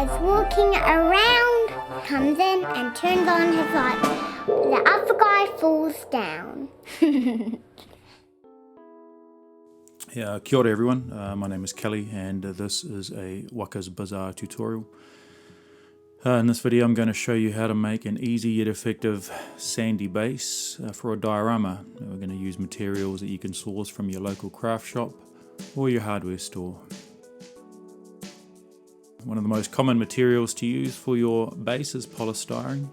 is walking around, comes in and turns on his light. The other guy falls down. Yeah, kia ora everyone, my name is Kelly and this is a Waka's Bazaar tutorial. In this video I'm going to show you how to make an easy yet effective sandy base for a diorama. We're going to use materials that you can source from your local craft shop or your hardware store. One of the most common materials to use for your base is polystyrene.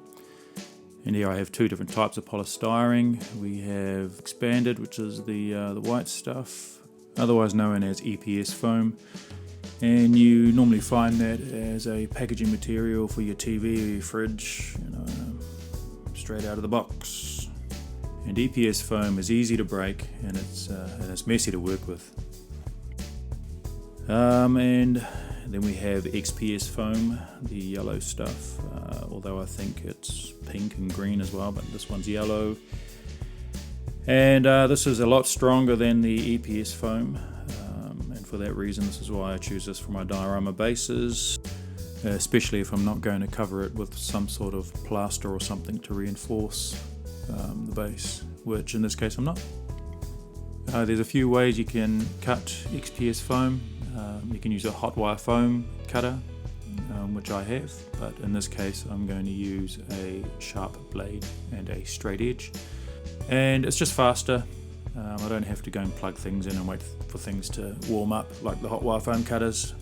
And here I have two different types of polystyrene. We have expanded, which is the white stuff, otherwise known as EPS foam. And you normally find that as a packaging material for your TV or your fridge, straight out of the box. And EPS foam is easy to break and it's messy to work with. And then we have XPS foam, the yellow stuff, although I think it's pink and green as well, but this one's yellow. And this is a lot stronger than the EPS foam, and for that reason this is why I choose this for my diorama bases, especially if I'm not going to cover it with some sort of plaster or something to reinforce the base, which in this case I'm not. There's a few ways you can cut XPS foam. You can use a hot wire foam cutter, which I have, but in this case I'm going to use a sharp blade and a straight edge, and it's just faster. I don't have to go and plug things in and wait for things to warm up like the hot wire foam cutters.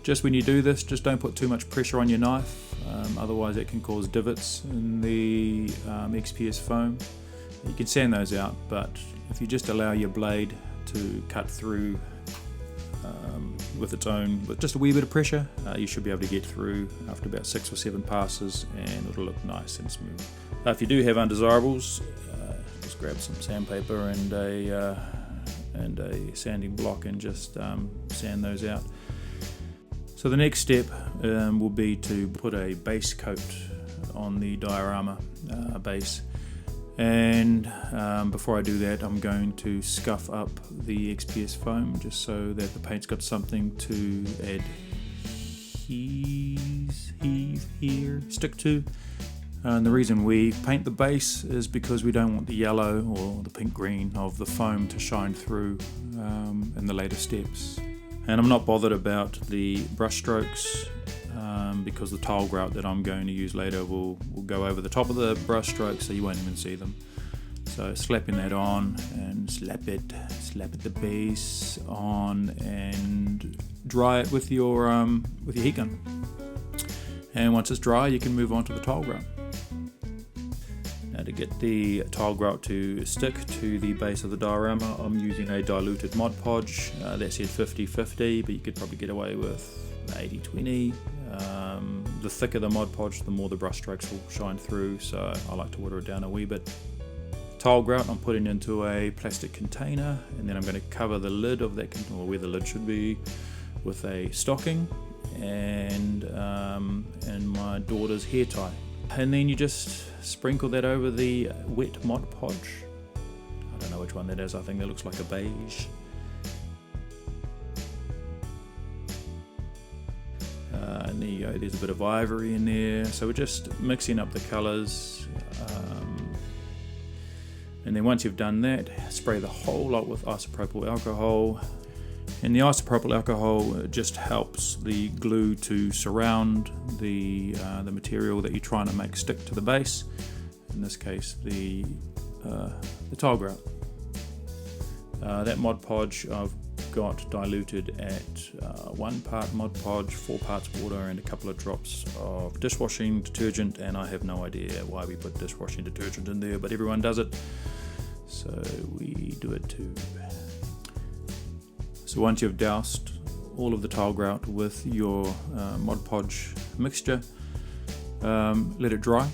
Just when you do this, just don't put too much pressure on your knife, otherwise it can cause divots in the XPS foam. You can sand those out, but if you just allow your blade to cut through with just a wee bit of pressure, you should be able to get through after about 6 or 7 passes and it'll look nice and smooth. If you do have undesirables, just grab some sandpaper and a sanding block and just sand those out. So the next step will be to put a base coat on the diorama base. And before I do that, I'm going to scuff up the XPS foam just so that the paint's got something to stick to. And the reason we paint the base is because we don't want the yellow or the pink green of the foam to shine through in the later steps. And I'm not bothered about the brush strokes because the tile grout that I'm going to use later will go over the top of the brush strokes, so you won't even see them. So slapping that on and slap the base on and dry it with your heat gun. And once it's dry, you can move on to the tile grout. Now to get the tile grout to stick to the base of the diorama, I'm using a diluted Mod Podge. That said 50-50, but you could probably get away with 80-20. The thicker the Mod Podge, the more the brush strokes will shine through, so I like to water it down a wee bit. Tile grout I'm putting into a plastic container, and then I'm going to cover the lid of that container, or where the lid should be, with a stocking and my daughter's hair tie. And then you just sprinkle that over the wet Mod Podge. I don't know which one that is, I think that looks like a beige. And there you go, there's a bit of ivory in there. So we're just mixing up the colours. And then once you've done that, spray the whole lot with isopropyl alcohol. And the isopropyl alcohol just helps the glue to surround the material that you're trying to make stick to the base. In this case, the tile grout. That Mod Podge I've got diluted at 1 part Mod Podge, 4 parts water, and a couple of drops of dishwashing detergent. And I have no idea why we put dishwashing detergent in there, but everyone does it, so we do it too. So once you've doused all of the tile grout with your Mod Podge mixture, let it dry,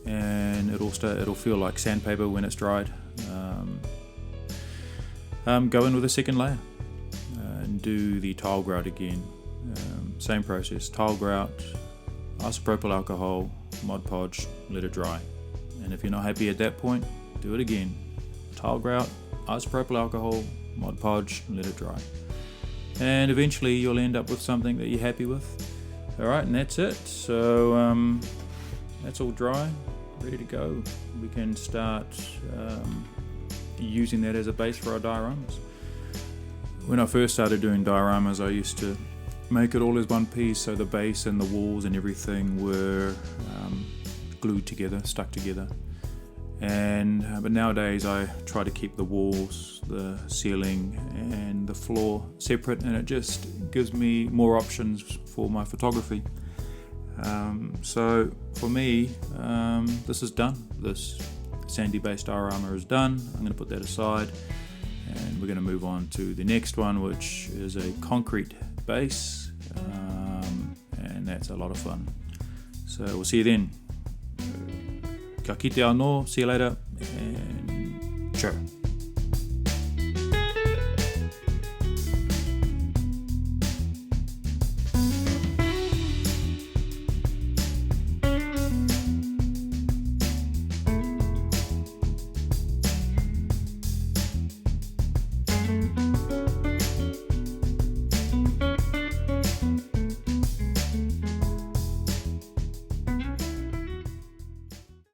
and it'll feel like sandpaper when it's dried. Go in with a second layer and do the tile grout again. Same process: tile grout, isopropyl alcohol, Mod Podge, let it dry. And if you're not happy at that point, do it again: tile grout, isopropyl alcohol, Mod Podge, let it dry. And eventually you'll end up with something that you're happy with. Alright, and that's it. So that's all dry, ready to go. We can start using that as a base for our dioramas. When I first started doing dioramas, I used to make it all as one piece, so the base and the walls and everything were glued together, stuck together. But nowadays I try to keep the walls, the ceiling and the floor separate, and it just gives me more options for my photography. So for me, this is done. This sandy based diorama is done. I'm going to put that aside, and we're going to move on to the next one, which is a concrete base, and that's a lot of fun. So we'll see you then. Ka kite anō, see you later.